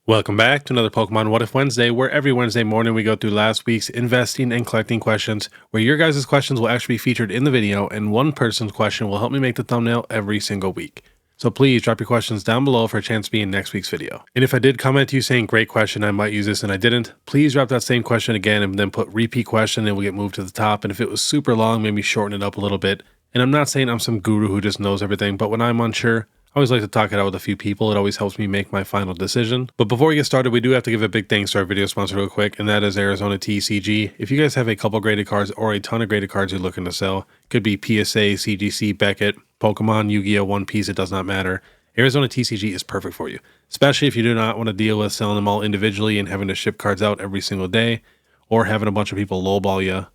Welcome back to another Pokemon What If Wednesday, where every Wednesday morning we go through last week's investing and collecting questions, where your guys' questions will actually be featured in the video, and one person's question will help me make the thumbnail every single week. So please drop your questions down below for a chance to be in next week's video. And if I did comment to you saying great question, I might use this and I didn't, please drop that same question again and then put repeat question and it will get moved to the top. And if it was super long, maybe shorten it up a little bit. And I'm not saying I'm some guru who just knows everything, but when I'm unsure, I always like to talk it out with a few people. It always helps me make my final decision. But before we get started, we do have to give a big thanks to our video sponsor real quick, and that is ARIZONATCG. If you guys have a couple graded cards or a ton of graded cards you're looking to sell, could be PSA, CGC, Beckett, Pokemon, Yu-Gi-Oh, One Piece, it does not matter. ARIZONATCG is perfect for you, especially if you do not want to deal with selling them all individually and having to ship cards out every single day, or having a bunch of people lowball you.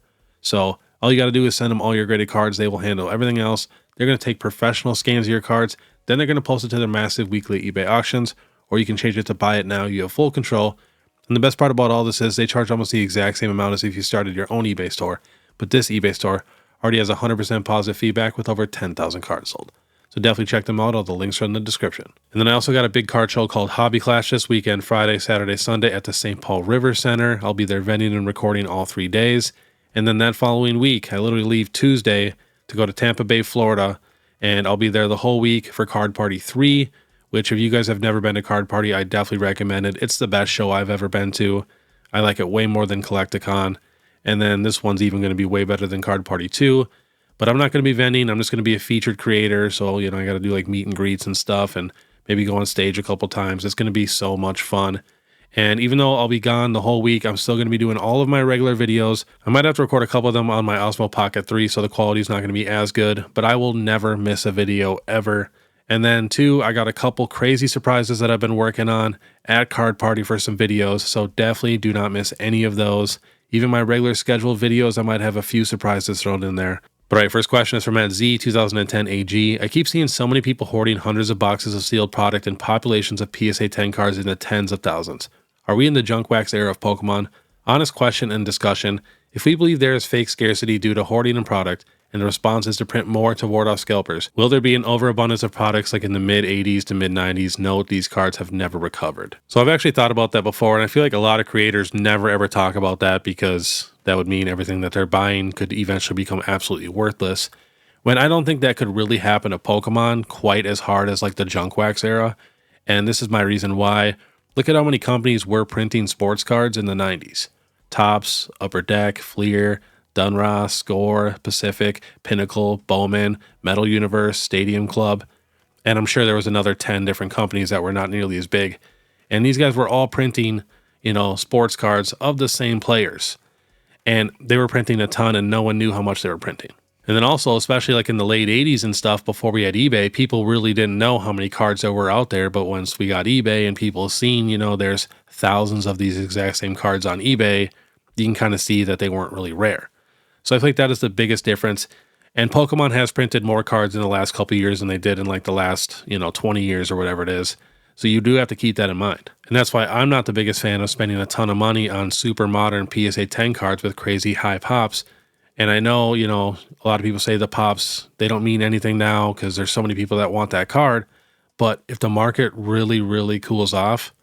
So all you got to do is send them all your graded cards. They will handle everything else. They're going to take professional scans of your cards. Then they're going to post it to their massive weekly eBay auctions, or you can change it to buy it now. You have full control. And the best part about all this is they charge almost the exact same amount as if you started your own eBay store. But this eBay store already has 100% positive feedback with over 10,000 cards sold. So definitely check them out. All the links are in the description. And then I also got a big card show called Hobby Clash this weekend, Friday, Saturday, Sunday at the St. Paul River Center. I'll be there vending and recording all 3 days. And then that following week, I literally leave Tuesday to go to Tampa Bay, Florida. And I'll be there the whole week for Card Party 3, which if you guys have never been to Card Party, I definitely recommend it. It's the best show I've ever been to. I like it way more than Collecticon. And then this one's even going to be way better than Card Party 2. But I'm not going to be vending. I'm just going to be a featured creator. So, I got to do like meet and greets and stuff and maybe go on stage a couple times. It's going to be so much fun. And even though I'll be gone the whole week, I'm still going to be doing all of my regular videos. I might have to record a couple of them on my Osmo Pocket 3, so the quality is not going to be as good, but I will never miss a video ever. And then 2, I got a couple crazy surprises that I've been working on at Card Party for some videos, so definitely do not miss any of those. Even my regular scheduled videos, I might have a few surprises thrown in there. But all right, first question is from @Z 2010 AG. I keep seeing so many people hoarding hundreds of boxes of sealed product and populations of PSA 10 cards in the tens of thousands. Are we in the junk wax era of Pokemon? Honest question and discussion. If we believe there is fake scarcity due to hoarding and product, and the response is to print more to ward off scalpers, will there be an overabundance of products like in the mid-80s to mid-90s? Note, these cards have never recovered. So I've actually thought about that before, and I feel like a lot of creators never ever talk about that because that would mean everything that they're buying could eventually become absolutely worthless. When I don't think that could really happen to Pokemon quite as hard as like the junk wax era. And this is my reason why. Look at how many companies were printing sports cards in the 90s. Topps, Upper Deck, Fleer, Dunross, Score, Pacific, Pinnacle, Bowman, Metal Universe, Stadium Club. And I'm sure there was another 10 different companies that were not nearly as big. And these guys were all printing, sports cards of the same players. And they were printing a ton and no one knew how much they were printing. And then also, especially like in the late 80s and stuff, before we had eBay, people really didn't know how many cards there were out there. But once we got eBay and people seen, there's thousands of these exact same cards on eBay, you can kind of see that they weren't really rare. So I think that is the biggest difference. And Pokemon has printed more cards in the last couple of years than they did in like the last, 20 years or whatever it is. So you do have to keep that in mind. And that's why I'm not the biggest fan of spending a ton of money on super modern PSA 10 cards with crazy high pops. And I know, a lot of people say the pops, they don't mean anything now because there's so many people that want that card. But if the market really, really cools off,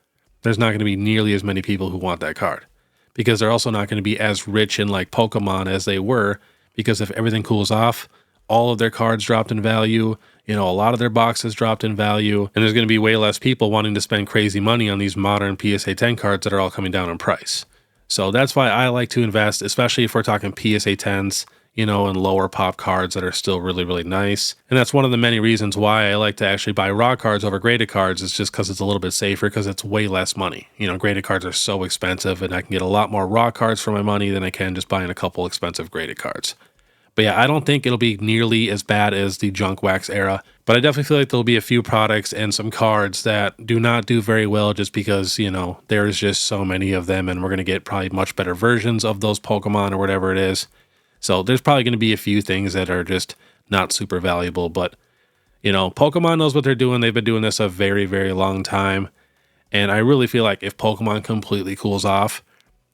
there's not going to be nearly as many people who want that card. Because they're also not going to be as rich in like Pokemon as they were. Because if everything cools off, all of their cards dropped in value. A lot of their boxes dropped in value. And there's going to be way less people wanting to spend crazy money on these modern PSA 10 cards that are all coming down in price. So that's why I like to invest, especially if we're talking PSA 10s, and lower pop cards that are still really, really nice. And that's one of the many reasons why I like to actually buy raw cards over graded cards. It's just because it's a little bit safer because it's way less money. Graded cards are so expensive and I can get a lot more raw cards for my money than I can just buying a couple expensive graded cards. But yeah, I don't think it'll be nearly as bad as the junk wax era, but I definitely feel like there'll be a few products and some cards that do not do very well just because, there's just so many of them and we're going to get probably much better versions of those Pokemon or whatever it is. So there's probably going to be a few things that are just not super valuable, but, Pokemon knows what they're doing. They've been doing this a very, very long time. And I really feel like if Pokemon completely cools off,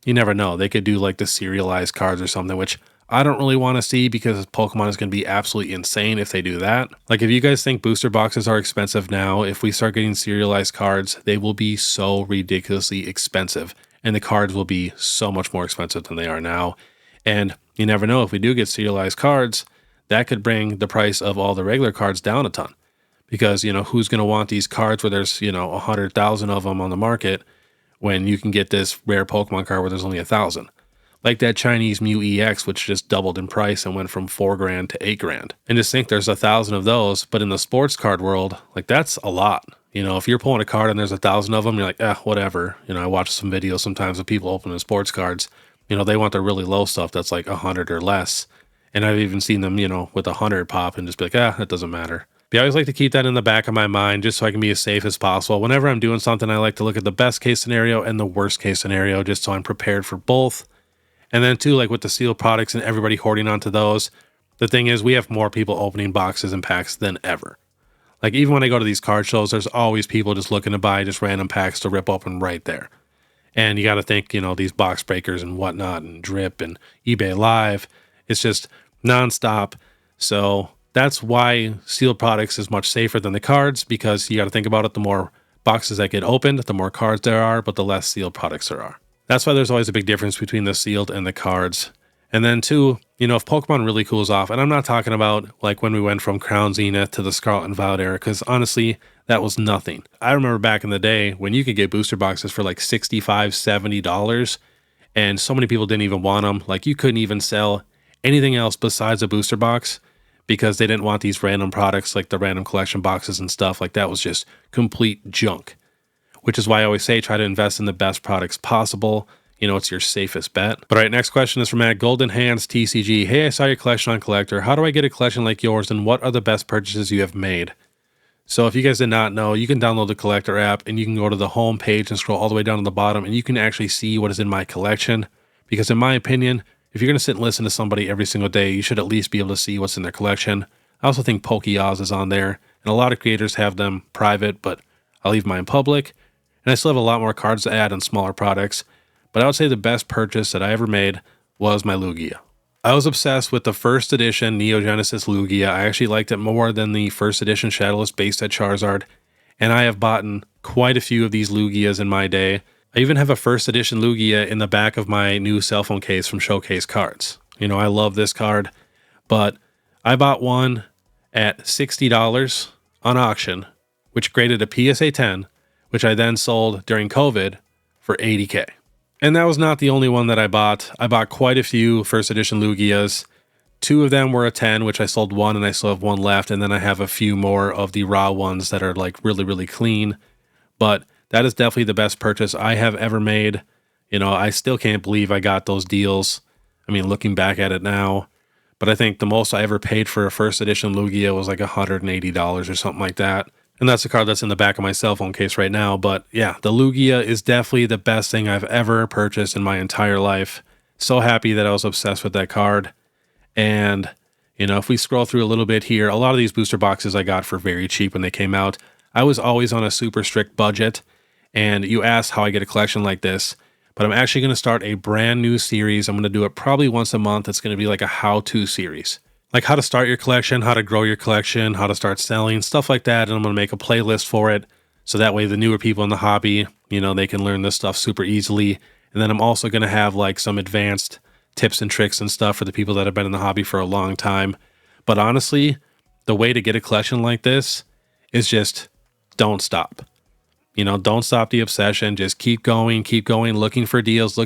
you never know. They could do like the serialized cards or something, which I don't really want to see, because Pokemon is going to be absolutely insane if they do that. Like, if you guys think booster boxes are expensive now, if we start getting serialized cards, they will be so ridiculously expensive, and the cards will be so much more expensive than they are now. And you never know, if we do get serialized cards, that could bring the price of all the regular cards down a ton. Because, who's going to want these cards where there's, 100,000 of them on the market when you can get this rare Pokemon card where there's only 1,000? Like that Chinese Mew EX, which just doubled in price and went from $4,000 to $8,000. And just think there's 1,000 of those, but in the sports card world, like, that's a lot. If you're pulling a card and there's 1,000 of them, you're like, whatever. I watch some videos sometimes of people opening sports cards. They want the really low stuff that's like 100 or less. And I've even seen them, with 100 pop and just be like, that doesn't matter. But I always like to keep that in the back of my mind just so I can be as safe as possible. Whenever I'm doing something, I like to look at the best case scenario and the worst case scenario just so I'm prepared for both. And then too, like with the sealed products and everybody hoarding onto those, the thing is, we have more people opening boxes and packs than ever. Like, even when I go to these card shows, there's always people just looking to buy just random packs to rip open right there. And you got to think, these box breakers and whatnot and Drip and eBay Live, it's just nonstop. So that's why sealed products is much safer than the cards, because you got to think about it. The more boxes that get opened, the more cards there are, but the less sealed products there are. That's why there's always a big difference between the sealed and the cards. And then too, if Pokemon really cools off, and I'm not talking about like when we went from Crown Zenith to the Scarlet and Violet era, because honestly, that was nothing. I remember back in the day when you could get booster boxes for like $65, $70, and so many people didn't even want them. Like, you couldn't even sell anything else besides a booster box because they didn't want these random products like the random collection boxes and stuff. Like, that was just complete junk. Which is why I always say try to invest in the best products possible. It's your safest bet. But all right, next question is from Golden Hands TCG. Hey, I saw your collection on Collectr. How do I get a collection like yours, and what are the best purchases you have made? So if you guys did not know, you can download the Collectr app and you can go to the home page and scroll all the way down to the bottom, and you can actually see what is in my collection. Because in my opinion, if you're going to sit and listen to somebody every single day, you should at least be able to see what's in their collection. I also think PokeOz is on there, and a lot of creators have them private, but I'll leave mine public. And I still have a lot more cards to add and smaller products. But I would say the best purchase that I ever made was my Lugia. I was obsessed with the first edition Neo Genesis Lugia. I actually liked it more than the first edition Shadowless base set Charizard. And I have bought quite a few of these Lugias in my day. I even have a first edition Lugia in the back of my new cell phone case from Showcase Cards. I love this card. But I bought one at $60 on auction, which graded a PSA 10, which I then sold during COVID for $80K. And that was not the only one that I bought. I bought quite a few first edition Lugias. 2 of them were a 10, which I sold one, and I still have one left. And then I have a few more of the raw ones that are like really, really clean. But that is definitely the best purchase I have ever made. I still can't believe I got those deals. I mean, looking back at it now. But I think the most I ever paid for a first edition Lugia was like $180 or something like that. And that's the card that's in the back of my cell phone case right now. But yeah, the Lugia is definitely the best thing I've ever purchased in my entire life. So happy that I was obsessed with that card. And, if we scroll through a little bit here, a lot of these booster boxes I got for very cheap when they came out. I was always on a super strict budget. And you asked how I get a collection like this. But I'm actually going to start a brand new series. I'm going to do it probably once a month. It's going to be like a how-to series. Like how to start your collection, how to grow your collection, how to start selling, stuff like that. And I'm going to make a playlist for it. So that way the newer people in the hobby, they can learn this stuff super easily. And then I'm also going to have like some advanced tips and tricks and stuff for the people that have been in the hobby for a long time. But honestly, the way to get a collection like this is just don't stop. Don't stop the obsession. Just keep going, looking for deals.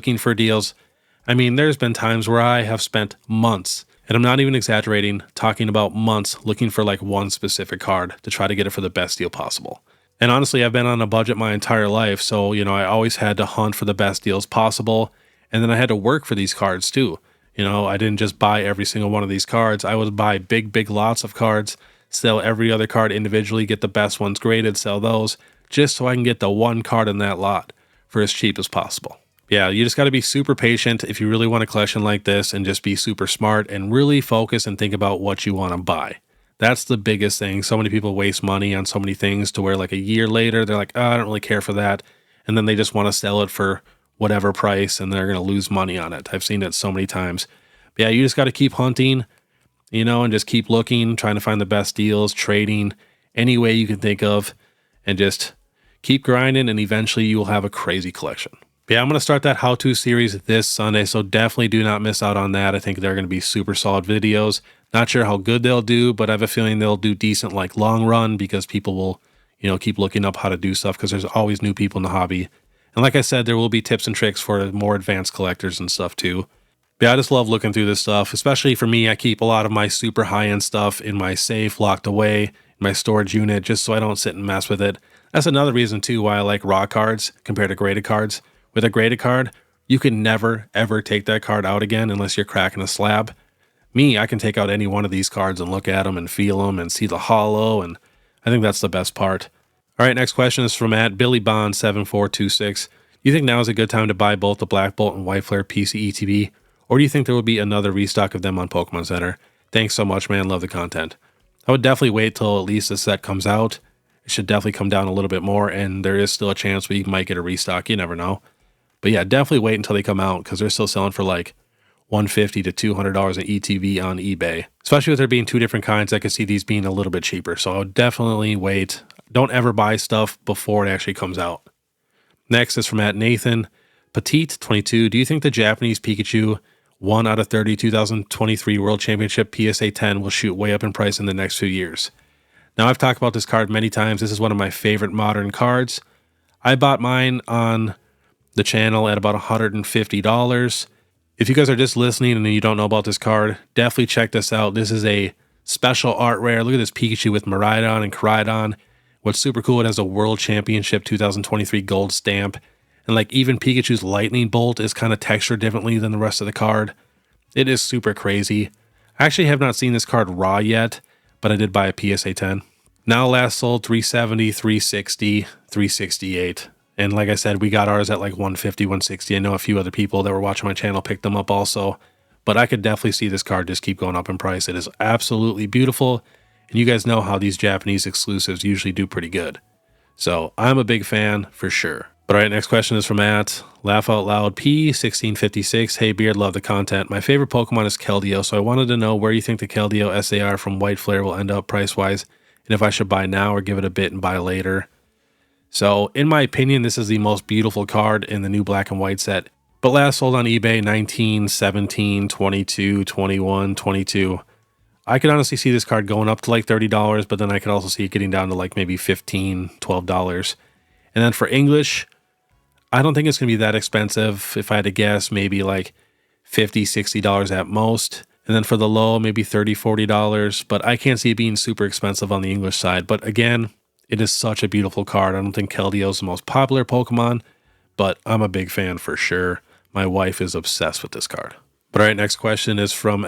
I mean, there's been times where I have spent months, and I'm not even exaggerating, talking about months looking for like one specific card to try to get it for the best deal possible. And honestly, I've been on a budget my entire life, so, I always had to hunt for the best deals possible, and then I had to work for these cards too. I didn't just buy every single one of these cards. I would buy big lots of cards, sell every other card individually, get the best ones graded, sell those, just so I can get the one card in that lot for as cheap as possible. Yeah, you just got to be super patient if you really want a collection like this, and just be super smart and really focus and think about what you want to buy. That's the biggest thing. So many people waste money on so many things to where like a year later, they're like, oh, I don't really care for that. And then they just want to sell it for whatever price and they're going to lose money on it. I've seen it so many times. But yeah, you just got to keep hunting, and just keep looking, trying to find the best deals, trading any way you can think of, and just keep grinding, and eventually you will have a crazy collection. But yeah, I'm going to start that how-to series this Sunday, so definitely do not miss out on that. I think they're going to be super solid videos. Not sure how good they'll do, but I have a feeling they'll do decent like long run, because people will, keep looking up how to do stuff, because there's always new people in the hobby. And like I said, there will be tips and tricks for more advanced collectors and stuff too. But yeah, I just love looking through this stuff, especially for me. I keep a lot of my super high-end stuff in my safe, locked away in my storage unit, just so I don't sit and mess with it. That's another reason too why I like raw cards compared to graded cards. With a graded card, you can never, ever take that card out again unless you're cracking a slab. Me, I can take out any one of these cards and look at them and feel them and see the hollow, and I think that's the best part. All right, next question is from @BillyBond7426. Do you think now is a good time to buy both the Black Bolt and White Flare PC ETB, or do you think there will be another restock of them on Pokemon Center? Thanks so much, man. Love the content. I would definitely wait till at least the set comes out. It should definitely come down a little bit more, and there is still a chance where you might get a restock. You never know. But yeah, definitely wait until they come out, because they're still selling for like $150 to $200 an ETB on eBay. Especially with there being two different kinds, I could see these being a little bit cheaper. So I would definitely wait. Don't ever buy stuff before it actually comes out. Next is from @Nathan Petite 22. Do you think the Japanese Pikachu 1 out of 30 2023 World Championship PSA 10 will shoot way up in price in the next few years? Now, I've talked about this card many times. This is one of my favorite modern cards. I bought mine on the channel at about $150. If you guys are just listening and you don't know about this card, definitely check this out. This is a special art rare. Look at this Pikachu with Miraidon and Koraidon. What's super cool, it has a World Championship 2023 gold stamp. And like even Pikachu's Lightning Bolt is kind of textured differently than the rest of the card. It is super crazy. I actually have not seen this card raw yet, but I did buy a PSA 10. Now last sold 370, 360, 368. And like I said, we got ours at like 150, 160. I know a few other people that were watching my channel picked them up also. But I could definitely see this card just keep going up in price. It is absolutely beautiful. And you guys know how these Japanese exclusives usually do pretty good. So I'm a big fan for sure. But all right, next question is from Laugh Out Loud P1656. Hey Beard, love the content. My favorite Pokemon is Keldeo, so I wanted to know where you think the Keldeo SAR from White Flare will end up price-wise, and if I should buy now or give it a bit and buy later. So, in my opinion, this is the most beautiful card in the new black and white set. But last sold on eBay, 19, 17, 22, 21, 22. I could honestly see this card going up to like $30, but then I could also see it getting down to like maybe $15, $12. And then for English, I don't think it's going to be that expensive. If I had to guess, maybe like $50, $60 at most. And then for the low, maybe $30, $40. But I can't see it being super expensive on the English side. But again, it is such a beautiful card. I don't think Keldeo is the most popular Pokemon, but I'm a big fan for sure. My wife is obsessed with this card. But all right, next question is from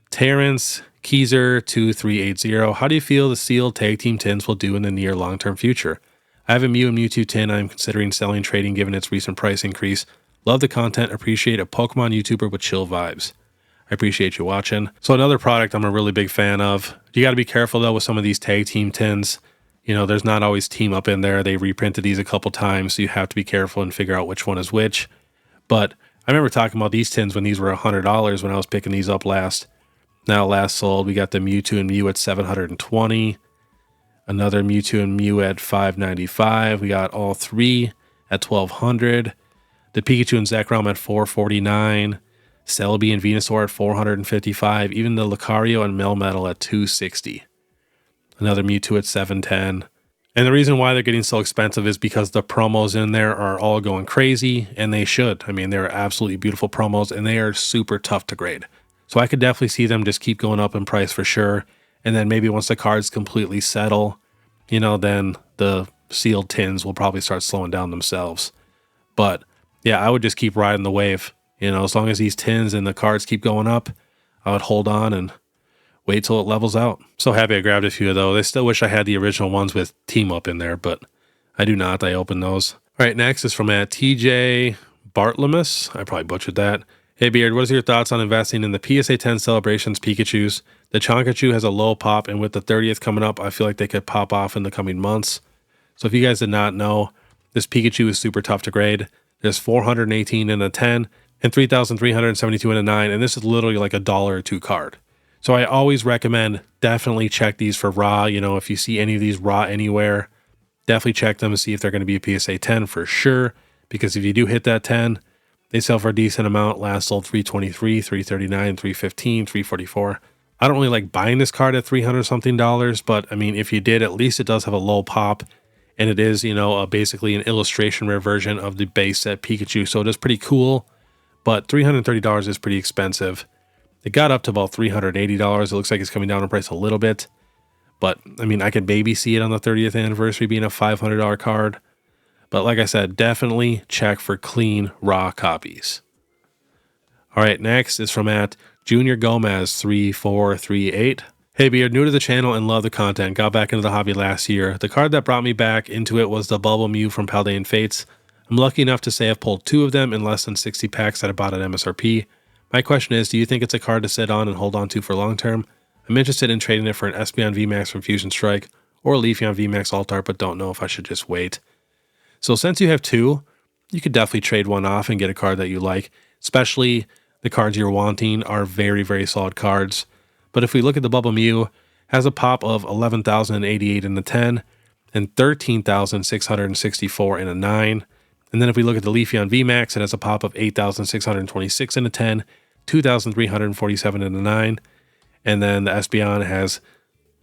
Terrence Keyser2380. How do you feel the sealed tag team tins will do in the near long-term future? I have a Mew and Mewtwo tin I'm considering selling trading given its recent price increase. Love the content. Appreciate a Pokemon YouTuber with chill vibes. I appreciate you watching. So another product I'm a really big fan of. You got to be careful though with some of these tag team tins. There's not always team up in there. They reprinted these a couple times, so you have to be careful and figure out which one is which. But I remember talking about these tins when these were $100 when I was picking these up last. Now last sold, we got the Mewtwo and Mew at $720. Another Mewtwo and Mew at $595. We got all three at $1,200. The Pikachu and Zekrom at $449. Celebi and Venusaur at $455. Even the Lucario and Melmetal at $260. Another Mewtwo at $710. And the reason why they're getting so expensive is because the promos in there are all going crazy, and they should. I mean, they're absolutely beautiful promos, and they are super tough to grade. So I could definitely see them just keep going up in price for sure. And then maybe once the cards completely settle, then the sealed tins will probably start slowing down themselves. But yeah, I would just keep riding the wave. As long as these tins and the cards keep going up, I would hold on and wait till it levels out. So happy I grabbed a few of those. I still wish I had the original ones with team up in there, but I do not. I opened those. All right, next is from TJ Bartlemus. I probably butchered that. Hey Beard, what is your thoughts on investing in the PSA 10 Celebrations Pikachus? The Chonkachu has a low pop, and with the 30th coming up, I feel like they could pop off in the coming months. So if you guys did not know, this Pikachu is super tough to grade. There's 418 in a 10, and 3,372 in a 9, and this is literally like $1 or $2 card. So I always recommend definitely check these for raw. You know, if you see any of these raw anywhere, definitely check them and see if they're going to be a PSA 10 for sure, because if you do hit that 10, they sell for a decent amount. Last sold 323, 339, 315, 344. I don't really like buying this card at $300 something, but I mean, if you did, at least it does have a low pop, and it is, you know, basically an illustration rare version of the base set Pikachu, so it is pretty cool, but $330 is pretty expensive. It got up to about $380. It looks like it's coming down in price a little bit, but I mean, I could maybe see it on the 30th anniversary being a $500 card, but like I said, definitely check for clean, raw copies. All right, next is from Junior Gomez 3438. Hey Beard, new to the channel and love the content. Got back into the hobby last year. The card that brought me back into it was the Bubble Mew from Paldean Fates. I'm lucky enough to say I've pulled 2 of them in less than 60 packs that I bought at MSRP. My question is, do you think it's a card to sit on and hold on to for long term? I'm interested in trading it for an Espeon VMAX from Fusion Strike or a Leafeon VMAX Alt-Art, but don't know if I should just wait. So since you have 2, you could definitely trade one off and get a card that you like, especially the cards you're wanting are very, very solid cards. But if we look at the Bubble Mew, has a pop of 11,088 in the 10 and 13,664 in a 9. And then if we look at the Leafeon VMAX, it has a pop of 8,626 in a 10, 2,347 in a 9. And then the Espeon has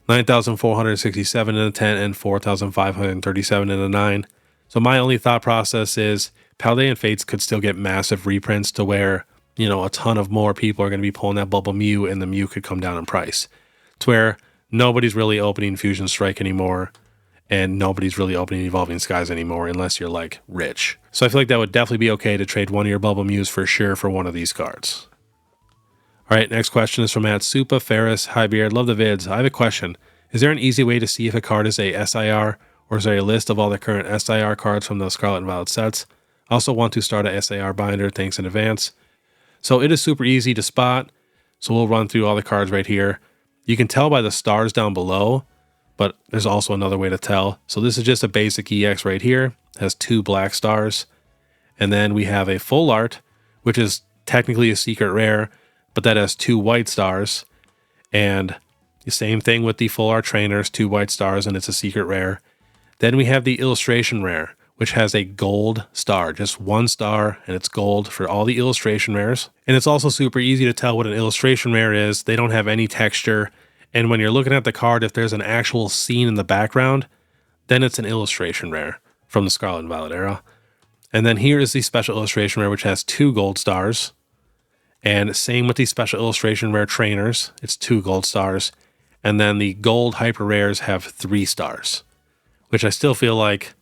9,467 in a 10 and 4,537 in a 9. So my only thought process is Paldean Fates could still get massive reprints to where, you know, a ton of more people are going to be pulling that Bubble Mew, and the Mew could come down in price to where nobody's really opening Fusion Strike anymore, and nobody's really opening Evolving Skies anymore unless you're like rich. So I feel like that would definitely be okay to trade one of your Bubble Mews for sure for one of these cards. All right, next question is from Supa Ferris. Hi Beard, love the vids. I have a question. Is there an easy way to see if a card is a SIR, or is there a list of all the current SIR cards from the Scarlet and Violet sets? I also want to start a SIR binder. Thanks in advance. So it is super easy to spot. So we'll run through all the cards right here. You can tell by the stars down below, but there's also another way to tell. So this is just a basic EX right here. It has 2 black stars. And then we have a full art, which is technically a secret rare, but that has 2 white stars. And the same thing with the full art trainers, 2 white stars, and it's a secret rare. Then we have the illustration rare, which has a gold star, just 1 star, and it's gold for all the illustration rares. And it's also super easy to tell what an illustration rare is. They don't have any texture. And when you're looking at the card, if there's an actual scene in the background, then it's an illustration rare from the Scarlet and Violet era. And then here is the special illustration rare, which has 2 gold stars. And same with the special illustration rare trainers, it's 2 gold stars. And then the gold hyper rares have 3 stars, which I still feel like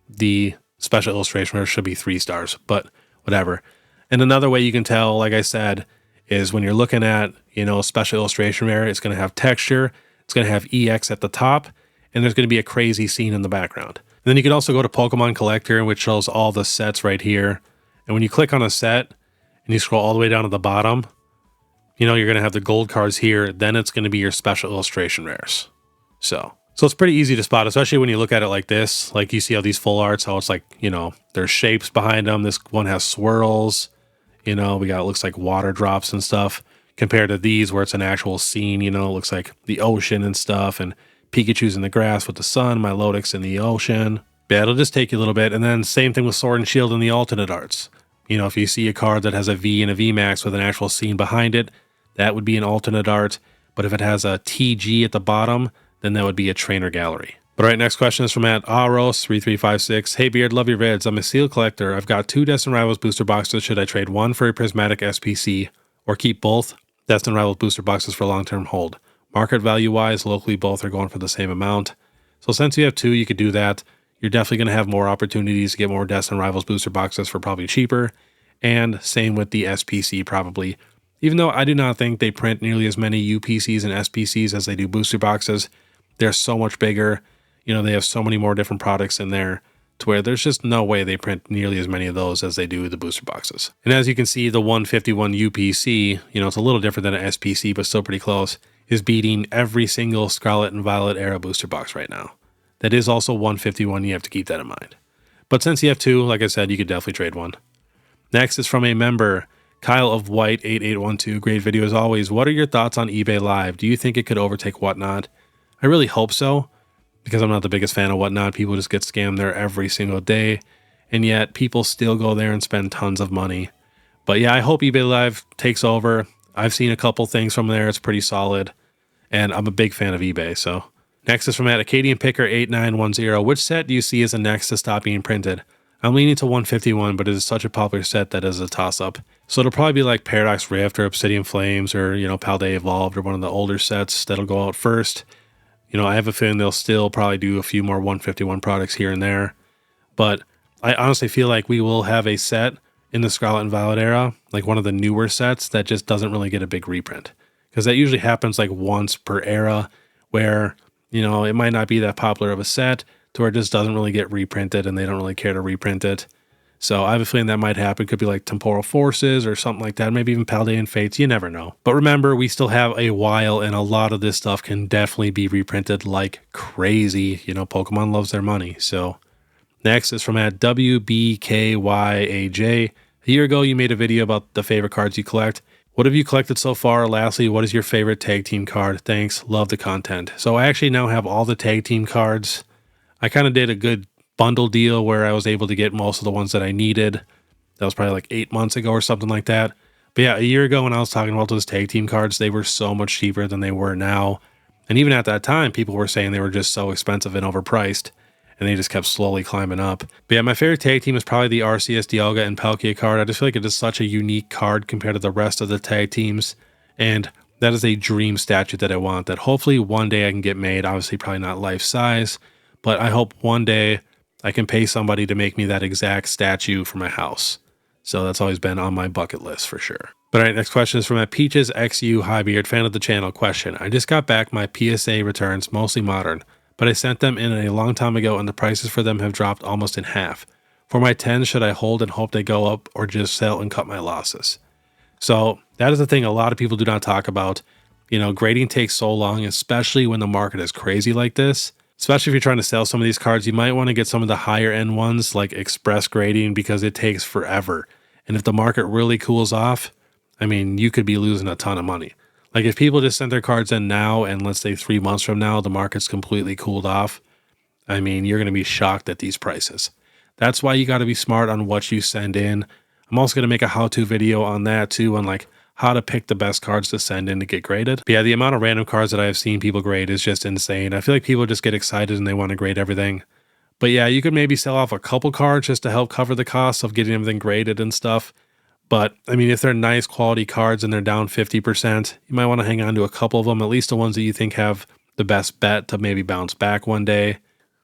the special illustration rare should be 3 stars, but whatever. And another way you can tell, like I said, is when you're looking at, you know, special illustration rare, it's going to have texture, it's going to have EX at the top, and there's going to be a crazy scene in the background. And then you can also go to Pokemon Collector, which shows all the sets right here. And when you click on a set and you scroll all the way down to the bottom, you know, you're going to have the gold cards here, then it's going to be your special illustration rares. So it's pretty easy to spot, especially when you look at it like this. Like you see all these full arts, how it's like, you know, there's shapes behind them. This one has swirls, you know, we got, it looks like water drops and stuff, compared to these where it's an actual scene, you know, it looks like the ocean and stuff, and Pikachu's in the grass with the sun, Milotic's in the ocean. Yeah, it'll just take you a little bit. And then same thing with Sword and Shield and the alternate arts. You know, if you see a card that has a V and a VMAX with an actual scene behind it, that would be an alternate art. But if it has a TG at the bottom, then that would be a trainer gallery. But all right, next question is from Aros3356. Hey Beard, love your vids. I'm a seal collector. I've got 2 Destined Rivals booster boxes. Should I trade one for a prismatic SPC or keep both Destined Rivals booster boxes for long-term hold? Market value-wise, locally both are going for the same amount. So since you have 2, you could do that. You're definitely going to have more opportunities to get more Destined Rivals booster boxes for probably cheaper. And same with the SPC probably. Even though I do not think they print nearly as many UPCs and SPCs as they do booster boxes, they're so much bigger. You know, they have so many more different products in there to where there's just no way they print nearly as many of those as they do the booster boxes. And as you can see, the 151 UPC, you know, it's a little different than an SPC, but still pretty close, is beating every single Scarlet and Violet era booster box right now. That is also 151. You have to keep that in mind. But since you have 2, like I said, you could definitely trade one. Next is from a member, Kyle of White 8812. Great video as always. What are your thoughts on eBay Live? Do you think it could overtake Whatnot? I really hope so, because I'm not the biggest fan of Whatnot. People just get scammed there every single day, and yet people still go there and spend tons of money. But yeah, I hope eBay Live takes over. I've seen a couple things from there. It's pretty solid, and I'm a big fan of eBay. So next is from Acadian Picker 8910. Which set do you see as the next to stop being printed? I'm leaning to 151, but it is such a popular set that is a toss-up. So it'll probably be like Paradox Rift or Obsidian Flames or, Paldea Evolved or one of the older sets that'll go out first. I have a feeling they'll still probably do a few more 151 products here and there. But I honestly feel like we will have a set in the Scarlet and Violet era, like one of the newer sets that just doesn't really get a big reprint. Because that usually happens like once per era where, it might not be that popular of a set to where it just doesn't really get reprinted and they don't really care to reprint it. So I have a feeling that might happen. Could be like Temporal Forces or something like that. Maybe even Paldean Fates. You never know. But remember, we still have a while and a lot of this stuff can definitely be reprinted like crazy. Pokemon loves their money. So next is from WBKYAJ. A year ago, you made a video about the favorite cards you collect. What have you collected so far? Lastly, what is your favorite tag team card? Thanks. Love the content. So I actually now have all the tag team cards. I kind of did a good bundle deal where I was able to get most of the ones that I needed. That was probably like 8 months ago or something like that. But yeah, a year ago when I was talking about those tag team cards, they were so much cheaper than they were now. And even at that time, people were saying they were just so expensive and overpriced, and they just kept slowly climbing up. But yeah, my favorite tag team is probably the Arceus, Dialga, and Palkia card. I just feel like it is such a unique card compared to the rest of the tag teams. And that is a dream statue that I want that hopefully one day I can get made. Obviously, probably not life size, but I hope one day I can pay somebody to make me that exact statue for my house. So that's always been on my bucket list for sure. But all right, next question is from Peaches XU Highbeard, fan of the channel. Question: I just got back my PSA returns, mostly modern, but I sent them in a long time ago and the prices for them have dropped almost in half. For my 10s, should I hold and hope they go up or just sell and cut my losses? So that is the thing a lot of people do not talk about. Grading takes so long, especially when the market is crazy like this. Especially if you're trying to sell some of these cards, you might want to get some of the higher end ones like express grading because it takes forever. And if the market really cools off, you could be losing a ton of money. Like if people just sent their cards in now and let's say 3 months from now, the market's completely cooled off, you're going to be shocked at these prices. That's why you got to be smart on what you send in. I'm also going to make a how-to video on that too, on like how to pick the best cards to send in to get graded. But yeah, the amount of random cards that I've seen people grade is just insane. I feel like people just get excited and they want to grade everything. But yeah, you could maybe sell off a couple cards just to help cover the costs of getting everything graded and stuff. But if they're nice quality cards and they're down 50%, you might want to hang on to a couple of them, at least the ones that you think have the best bet to maybe bounce back one day.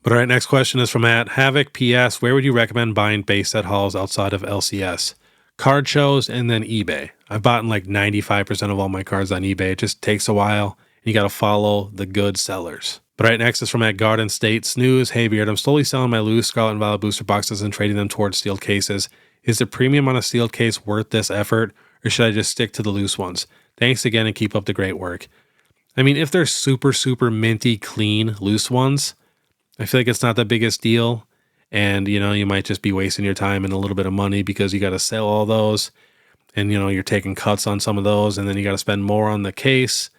But all right, next question is from Havoc PS. Where would you recommend buying base set hauls outside of LCS? Card shows and then eBay. I've bought like 95% of all my cards on eBay. It just takes a while. You got to follow the good sellers. But right next is from Garden State Snooze. Hey Beard, I'm slowly selling my loose Scarlet and Violet booster boxes and trading them towards sealed cases. Is the premium on a sealed case worth this effort, or should I just stick to the loose ones? Thanks again and keep up the great work. If they're super, super minty, clean, loose ones, I feel like it's not the biggest deal. And, you might just be wasting your time and a little bit of money because you got to sell all those. And, you're taking cuts on some of those. And then you got to spend more on the case.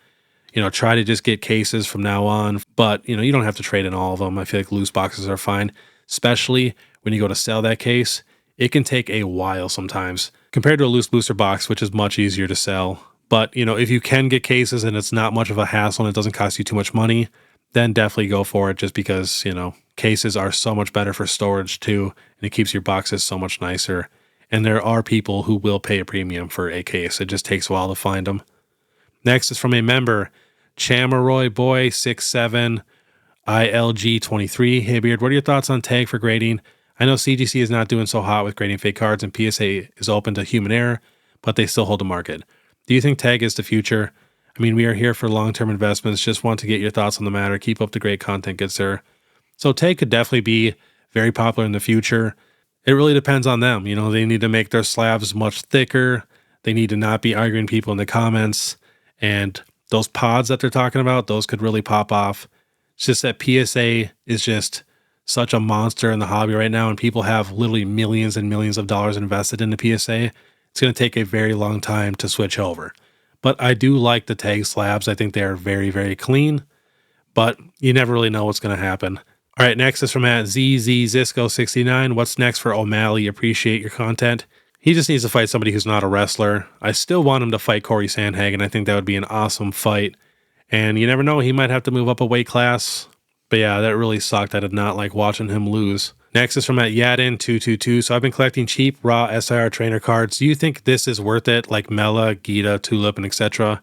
Try to just get cases from now on. But, you don't have to trade in all of them. I feel like loose boxes are fine. Especially when you go to sell that case. It can take a while sometimes. Compared to a loose booster box, which is much easier to sell. But, if you can get cases and it's not much of a hassle and it doesn't cost you too much money, then definitely go for it just because, cases are so much better for storage too, and it keeps your boxes so much nicer. And there are people who will pay a premium for a case. It just takes a while to find them. Next is from a member, Chamaroy Boy 67 ILG23. Hey Beard, what are your thoughts on tag for grading? I know CGC is not doing so hot with grading fake cards and PSA is open to human error, but they still hold the market. Do you think tag is the future? We are here for long-term investments. Just want to get your thoughts on the matter. Keep up the great content, good sir. So tag could definitely be very popular in the future. It really depends on them. They need to make their slabs much thicker. They need to not be arguing people in the comments. And those pods that they're talking about, those could really pop off. It's just that PSA is just such a monster in the hobby right now, and people have literally millions and millions of dollars invested in the PSA. It's going to take a very long time to switch over. But I do like the tag slabs. I think they are very, very clean, but you never really know what's going to happen. All right, next is from @ZZZisco69. What's next for O'Malley? Appreciate your content. He just needs to fight somebody who's not a wrestler. I still want him to fight Corey Sandhagen. I think that would be an awesome fight. And you never know, he might have to move up a weight class. But yeah, that really sucked. I did not like watching him lose. Next is from @Yadin222. So I've been collecting cheap, raw SIR trainer cards. Do you think this is worth it? Like Mela, Gita, Tulip, and etc.?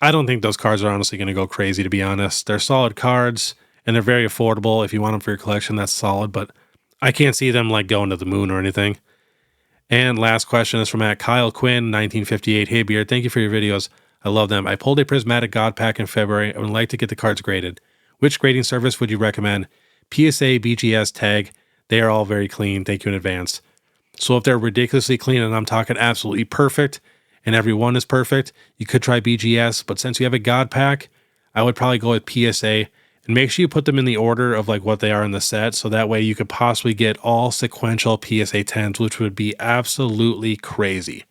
I don't think those cards are honestly going to go crazy, to be honest. They're solid cards, and they're very affordable. If you want them for your collection, that's solid. But I can't see them like going to the moon or anything. And last question is from @KyleQuinn1958. Hey Beard, thank you for your videos. I love them. I pulled a Prismatic God Pack in February. I would like to get the cards graded. Which grading service would you recommend? PSA, BGS, Tag. They are all very clean. Thank you in advance. So if they're ridiculously clean, and I'm talking absolutely perfect, and every one is perfect, you could try BGS. But since you have a God Pack, I would probably go with PSA. And make sure you put them in the order of like what they are in the set, so that way you could possibly get all sequential PSA 10s, which would be absolutely crazy.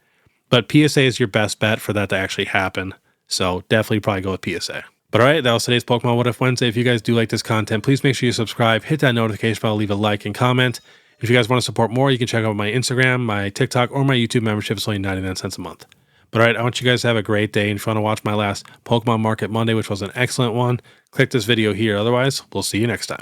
But PSA is your best bet for that to actually happen. So definitely probably go with PSA. But all right, that was today's Pokemon What If Wednesday. If you guys do like this content, please make sure you subscribe, hit that notification bell, leave a like and comment. If you guys want to support more, you can check out my Instagram, my TikTok, or my YouTube membership. It's only 99 cents a month. But all right, I want you guys to have a great day. And if you want to watch my last Pokemon Market Monday, which was an excellent one, click this video here. Otherwise, we'll see you next time.